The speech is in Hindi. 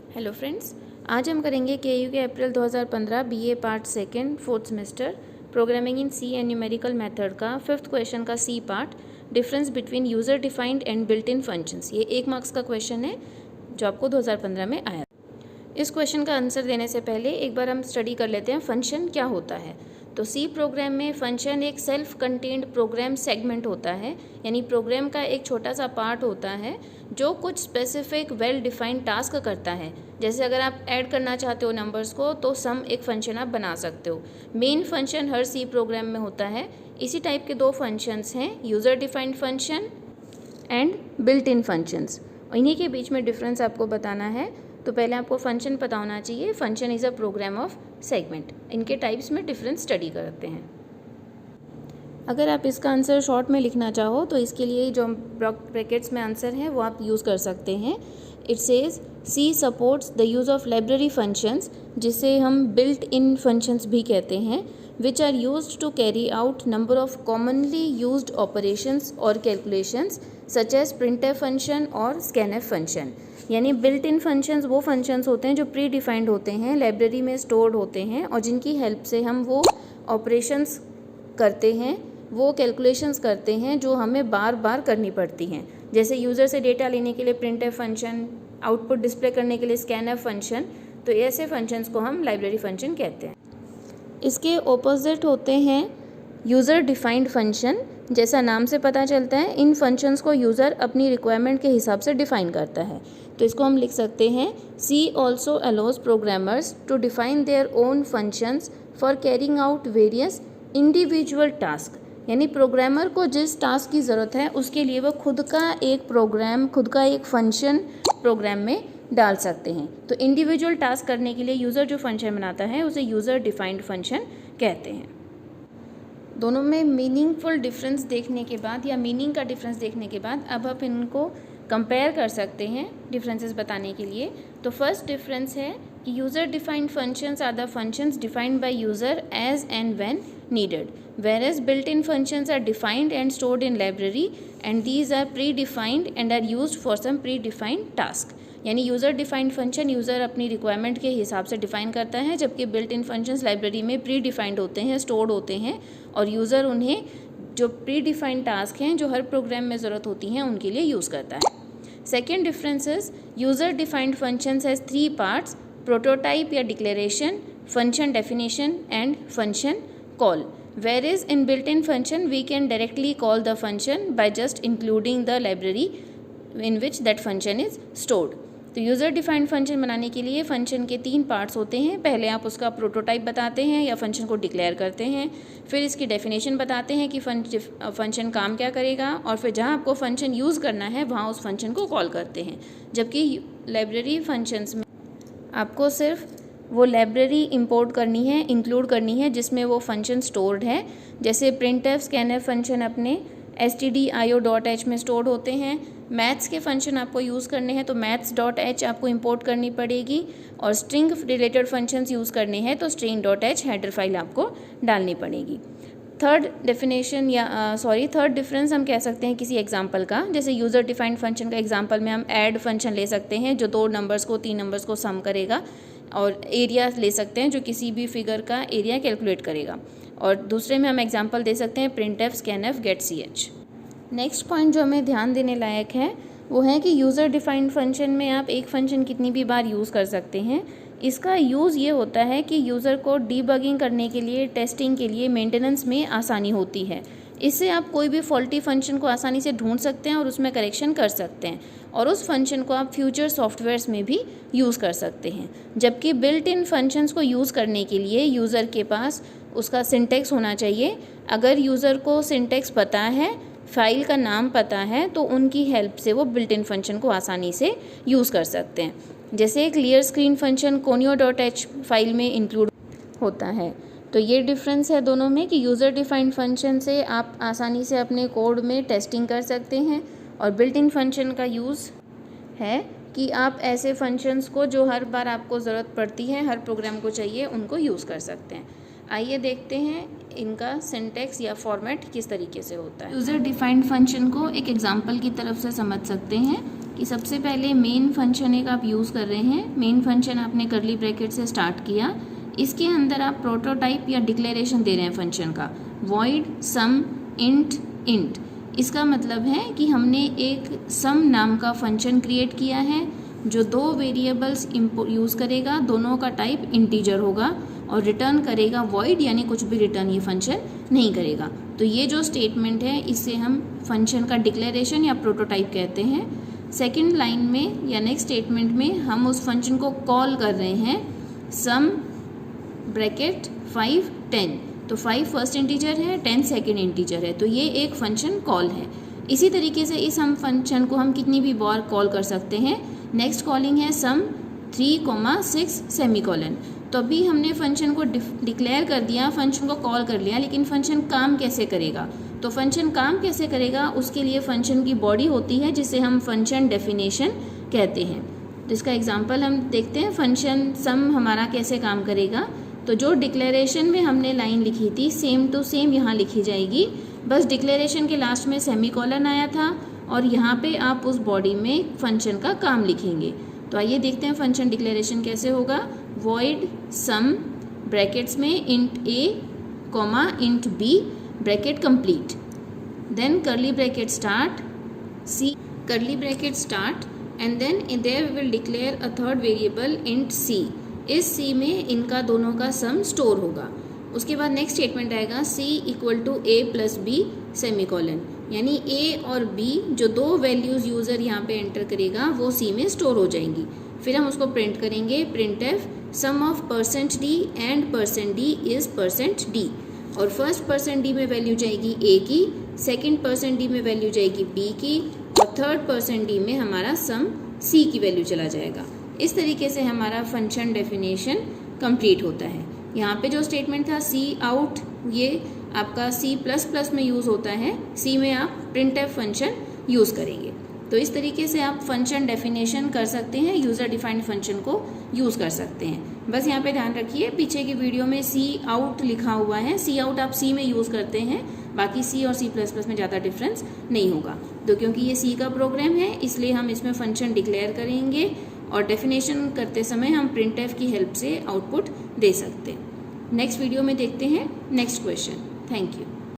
हेलो फ्रेंड्स, आज हम करेंगे केयू के April 2015 BA part second fourth semester programming in C and numerical method का फिफ्थ क्वेश्चन का C part, difference between user defined and built in functions. ये 1 मार्क्स का क्वेश्चन है जो आपको 2015 में आया। इस क्वेश्चन का आंसर देने से पहले एक बार हम स्टडी कर लेते हैं फंक्शन क्या होता है। तो सी प्रोग्राम में फंक्शन एक सेल्फ कंटेन्ड प्रोग्राम सेगमेंट होता है, यानी प्रोग्राम का एक छोटा सा पार्ट होता है जो कुछ स्पेसिफिक वेल डिफाइंड टास्क करता है। जैसे अगर आप ऐड करना चाहते हो नंबर्स को तो सम एक फंक्शन आप बना सकते हो। मेन फंक्शन हर सी प्रोग्राम में होता है। इसी टाइप के दो फंक्शंस हैं, user defined function and built in functions. इन्हीं के बीच में डिफरेंस आपको बताना है। तो पहले आपको फंक्शन पता होना चाहिए। Function is a program of segment. इनके टाइप्स में डिफरेंस स्टडी करते हैं। अगर आप इसका आंसर शॉर्ट में लिखना चाहो तो इसके लिए जो ब्रैकेट्स में आंसर है वो आप यूज़ कर सकते हैं। It says C supports the use of library functions, जिसे हम बिल्ट इन फंक्शंस भी कहते हैं, which are used to carry out number of commonly used operations or calculations such as printf function और scanf function। यानी बिल्ट इन फंक्शंस वो फंक्शंस होते हैं जो प्री डिफाइंड होते हैं, लाइब्रेरी में स्टोर्ड होते हैं और जिनकी हेल्प से हम वो ऑपरेशंस करते हैं, वो कैलकुलेशंस करते हैं जो हमें बार बार करनी पड़ती हैं। जैसे यूज़र से डेटा लेने के लिए प्रिंटफ फंक्शन, आउटपुट डिस्प्ले करने के लिए स्कैनफ फंक्शन। तो ऐसे फंक्शंस को हम लाइब्रेरी फंक्शन कहते हैं। इसके ऑपोजिट होते हैं यूज़र डिफाइंड फंक्शन। जैसा नाम से पता चलता है, इन फंक्शंस को यूज़र अपनी रिक्वायरमेंट के हिसाब से डिफ़ाइन करता है। तो इसको हम लिख सकते हैं, C also allows programmers to define their own functions for carrying out various individual task. यानी प्रोग्रामर को जिस टास्क की ज़रूरत है उसके लिए वो खुद का एक प्रोग्राम, खुद का एक फंक्शन प्रोग्राम में डाल सकते हैं। तो इंडिविजुअल टास्क करने के लिए यूज़र जो फंक्शन बनाता है उसे यूज़र डिफाइंड फंक्शन कहते हैं। दोनों में मीनिंगफुल डिफरेंस देखने के बाद या मीनिंग का डिफरेंस देखने के बाद अब आप इनको कंपेयर कर सकते हैं डिफरेंसेस बताने के लिए। तो फर्स्ट डिफरेंस है कि user defined functions are the functions defined by user as and when needed, whereas built-in functions are defined and stored in library and these are pre-defined and are used for some pre-defined task। यानी यूज़र डिफाइंड फंक्शन यूज़र अपनी रिक्वायरमेंट के हिसाब से डिफ़ाइन करता है, जबकि बिल्ट इन फंक्शंस लाइब्रेरी में प्री डिफाइंड होते हैं, स्टोर्ड होते हैं और यूज़र उन्हें जो प्री डिफाइंड टास्क हैं जो हर प्रोग्राम में ज़रूरत होती हैं उनके लिए यूज़ करता है। Second difference is user defined functions has 3 parts, prototype या declaration, function definition and function call, whereas in built-in function we can directly call the function by just including the library in which that function is stored। तो यूज़र डिफाइंड फंक्शन बनाने के लिए फंक्शन के 3 पार्ट्स होते हैं। पहले आप उसका प्रोटोटाइप बताते हैं या फंक्शन को डिक्लेयर करते हैं, फिर इसकी डेफिनेशन बताते हैं कि फंक्शन काम क्या करेगा और फिर जहाँ आपको फंक्शन यूज़ करना है वहाँ उस फंक्शन को कॉल करते हैं। जबकि लाइब्रेरी फंक्शंस में आपको सिर्फ वो लाइब्रेरी इंपोर्ट करनी है, इंक्लूड करनी है जिसमें वो फंक्शन स्टोर्ड है। जैसे प्रिंटफ, स्कैनफ फंक्शन अपने stdio.h में स्टोर्ड होते हैं। मैथ्स के फंक्शन आपको यूज़ करने हैं तो maths.h आपको इंपोर्ट करनी पड़ेगी और स्ट्रिंग रिलेटेड फंक्शंस यूज़ करने हैं तो string.h हेडर फाइल आपको डालनी पड़ेगी। थर्ड डिफरेंस हम कह सकते हैं किसी एग्जांपल का। जैसे यूज़र डिफाइंड फंक्शन का एग्जांपल में हम ऐड फंक्शन ले सकते हैं जो 2 नंबर्स को 3 नंबर्स को सम करेगा, और एरिया ले सकते हैं जो किसी भी फिगर का एरिया कैलकुलेट करेगा, और दूसरे में हम एग्जांपल दे सकते हैं printf, scanf, get ch। Next point जो हमें ध्यान देने लायक है वो है कि यूज़र डिफाइंड फंक्शन में आप एक फंक्शन कितनी भी बार यूज़ कर सकते हैं। इसका यूज़ ये होता है कि यूज़र को डीबगिंग करने के लिए, टेस्टिंग के लिए, मेंटेनेंस में आसानी होती है। इससे आप कोई भी फॉल्टी फंक्शन को आसानी से ढूंढ सकते हैं और उसमें करेक्शन कर सकते हैं, और उस फंक्शन को आप फ्यूचर सॉफ्टवेयर्स में भी यूज़ कर सकते हैं। जबकि बिल्ट इन फंक्शंस को यूज़ करने के लिए यूज़र के पास उसका सिंटेक्स होना चाहिए। अगर यूज़र को सिंटेक्स पता है, फाइल का नाम पता है, तो उनकी हेल्प से वो बिल्ट इन फंक्शन को आसानी से यूज़ कर सकते हैं। जैसे clear screen function conio.h file में इंक्लूड होता है। तो ये डिफरेंस है दोनों में कि यूज़र डिफाइंड फंक्शन से आप आसानी से अपने कोड में टेस्टिंग कर सकते हैं, और बिल्ट इन फंक्शन का यूज़ है कि आप ऐसे फंक्शंस को जो हर बार आपको ज़रूरत पड़ती है, हर प्रोग्राम को चाहिए, उनको यूज़ कर सकते हैं। आइए देखते हैं इनका सिंटेक्स या फॉर्मेट किस तरीके से होता है। यूज़र डिफाइंड फंक्शन को एक एग्जांपल की तरफ से समझ सकते हैं। कि सबसे पहले मेन फंक्शन एक आप यूज़ कर रहे हैं। मेन फंक्शन आपने कर्ली ब्रैकेट से स्टार्ट किया, इसके अंदर आप प्रोटोटाइप या डिक्लेरेशन दे रहे हैं फंक्शन का, वॉइड सम इंट। इसका मतलब है कि हमने एक सम नाम का फंक्शन क्रिएट किया है जो दो वेरिएबल्स यूज़ करेगा, दोनों का टाइप इंटीजर होगा और रिटर्न करेगा वॉइड, यानी कुछ भी रिटर्न ये फंक्शन नहीं करेगा। तो ये जो स्टेटमेंट है इसे हम फंक्शन का डिक्लेरेशन या प्रोटोटाइप कहते हैं। सेकंड लाइन में या नेक्स्ट स्टेटमेंट में हम उस फंक्शन को कॉल कर रहे हैं सम ब्रैकेट 5 10। तो 5 फर्स्ट इंटीजर है, 10 सेकेंड इंटीजर है, तो ये एक फंक्शन कॉल है। इसी तरीके से इस हम फंक्शन को हम कितनी भी बार कॉल कर सकते हैं। नेक्स्ट कॉलिंग है सम 3,6 सेमीकोलन। तो अभी हमने फंक्शन को डिक्लेयर कर दिया, फंक्शन को कॉल कर लिया, लेकिन फंक्शन काम कैसे करेगा? तो फंक्शन काम कैसे करेगा उसके लिए फंक्शन की बॉडी होती है जिसे हम फंक्शन डेफिनेशन कहते हैं। तो इसका एग्जांपल हम देखते हैं, फंक्शन सम हमारा कैसे काम करेगा। तो जो डिक्लेरेशन में हमने लाइन लिखी थी सेम टू सेम यहाँ लिखी जाएगी, बस डिक्लेरेशन के लास्ट में सेमीकोलन आया था और यहाँ पे आप उस बॉडी में फंक्शन का काम लिखेंगे। तो आइए देखते हैं फंक्शन डिक्लेरेशन कैसे होगा। वॉइड सम ब्रैकेट्स में int a comma int b bracket complete, then curly bracket start c, curly bracket start and then in there we will declare a third variable int c. इस सी में इनका दोनों का सम स्टोर होगा। उसके बाद नेक्स्ट स्टेटमेंट आएगा c equal to a plus b semicolon, यानी ए और बी जो दो वैल्यूज़ यूज़र यहाँ पे एंटर करेगा वो सी में स्टोर हो जाएंगी। फिर हम उसको प्रिंट करेंगे, printf sum of %d and %d is %d। और फर्स्ट %d में वैल्यू जाएगी ए की, सेकेंड %d में वैल्यू जाएगी बी की, और थर्ड %d में हमारा सम सी की वैल्यू चला जाएगा। इस तरीके से हमारा फंक्शन डेफिनेशन कंप्लीट होता है। यहाँ पे जो स्टेटमेंट था सी आउट, ये आपका C++ में यूज़ होता है, सी में आप प्रिंट एफ फंक्शन यूज़ करेंगे। तो इस तरीके से आप फंक्शन डेफिनेशन कर सकते हैं, यूज़र डिफाइंड फंक्शन को यूज़ कर सकते हैं। बस यहाँ पे ध्यान रखिए, पीछे की वीडियो में सी आउट लिखा हुआ है, सी आउट आप सी में यूज़ करते हैं, बाकी सी और C++ में ज़्यादा डिफरेंस नहीं होगा। तो क्योंकि ये सी का प्रोग्राम है इसलिए हम इसमें फंक्शन डिक्लेयर करेंगे और डेफिनेशन करते समय हम प्रिंट एफ की हेल्प से आउटपुट दे सकते हैं। नेक्स्ट वीडियो में देखते हैं नेक्स्ट क्वेश्चन। Thank you.